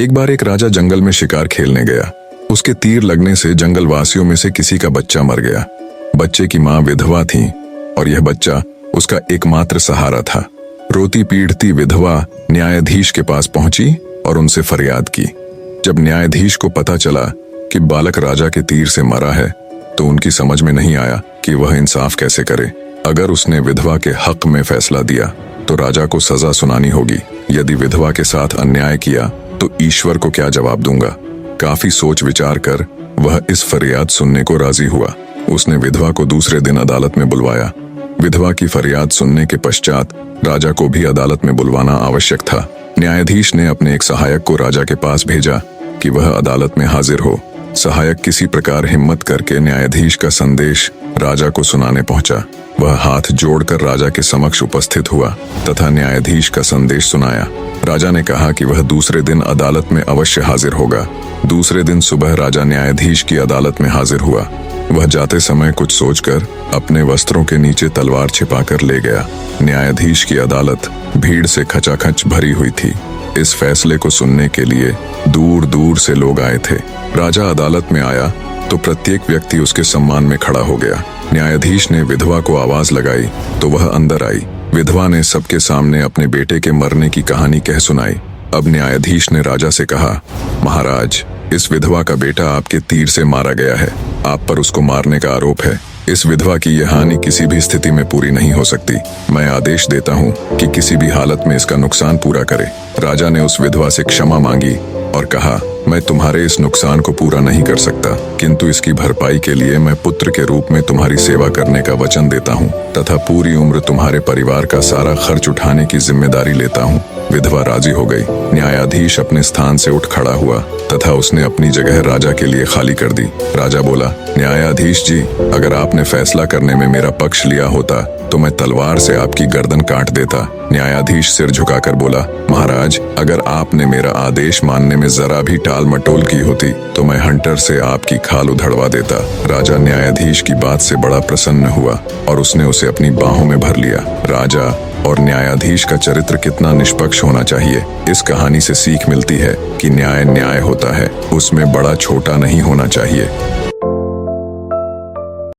एक बार एक राजा जंगल में शिकार खेलने गया। उसके तीर लगने से जंगलवासियों में से किसी का बच्चा मर गया। बच्चे की मां विधवा थी और यह बच्चा उसका एकमात्र सहारा था। रोती पीटती विधवा न्यायाधीश के पास पहुंची और उनसे फरियाद की। जब न्यायाधीश को पता चला कि बालक राजा के तीर से मरा है तो उनकी समझ में नहीं आया कि वह इंसाफ कैसे करे। अगर उसने विधवा के हक में फैसला दिया तो राजा को सजा सुनानी होगी, यदि विधवा के साथ अन्याय किया तो ईश्वर को क्या जवाब दूंगा। काफी सोच विचार कर वह इस फरियाद सुनने को राजी हुआ। उसने विधवा को दूसरे दिन अदालत में बुलवाया। विधवा की फरियाद सुनने के पश्चात राजा को भी अदालत में बुलवाना आवश्यक था। न्यायाधीश ने अपने एक सहायक को राजा के पास भेजा कि वह अदालत में हाजिर हो। सहायक किसी प्रकार हिम्मत करके न्यायाधीश का संदेश राजा को सुनाने पहुंचा। वह हाथ जोड़कर राजा के समक्ष उपस्थित हुआ तथा न्यायाधीश का संदेश सुनाया। राजा ने कहा कि वह दूसरे दिन अदालत में अवश्य हाजिर होगा। दूसरे दिन सुबह राजा न्यायाधीश की अदालत में हाजिर हुआ। वह जाते समय कुछ सोचकर अपने वस्त्रों के नीचे तलवार छिपाकर ले गया। न्यायाधीश की अदालत भीड़ से खचाखच भरी हुई थी। इस फैसले को सुनने के लिए दूर दूर से लोग आए थे। राजा अदालत में आया तो प्रत्येक व्यक्ति उसके सम्मान में खड़ा हो गया। न्यायाधीश ने विधवा को आवाज लगाई तो वह अंदर आई। विधवा ने सबके सामने अपने बेटे के मरने की कहानी कह सुनाई। अब न्यायाधीश ने राजा से कहा, महाराज, इस विधवा का बेटा आपके तीर से मारा गया है। आप पर उसको मारने का आरोप है। इस विधवा की यह हानि किसी भी स्थिति में पूरी नहीं हो सकती। मैं आदेश देता हूँ कि किसी भी हालत में इसका नुकसान पूरा करे। राजा ने उस विधवा से क्षमा मांगी और कहा, मैं तुम्हारे इस नुकसान को पूरा नहीं कर सकता, किंतु इसकी भरपाई के लिए मैं पुत्र के रूप में तुम्हारी सेवा करने का वचन देता हूँ तथा पूरी उम्र तुम्हारे परिवार का सारा खर्च उठाने की जिम्मेदारी लेता हूँ। विधवा राजी हो गई। न्यायाधीश अपने स्थान से उठ खड़ा हुआ तथा उसने अपनी जगह राजा के लिए खाली कर दी। राजा बोला, न्यायाधीश जी, अगर आपने फैसला करने में मेरा पक्ष लिया होता तो मैं तलवार से आपकी गर्दन काट देता। न्यायाधीश सिर झुकाकर बोला, महाराज, अगर आपने मेरा आदेश मानने में जरा भी टाल मटोल की होती तो मैं हंटर से आपकी खाल उधड़वा देता। राजा न्यायाधीश की बात से बड़ा प्रसन्न हुआ और उसने उसे अपनी बाहों में भर लिया। राजा और न्यायाधीश का चरित्र कितना निष्पक्ष होना चाहिए। इस कहानी से सीख मिलती है कि न्याय न्याय होता है, उसमें बड़ा छोटा नहीं होना चाहिए।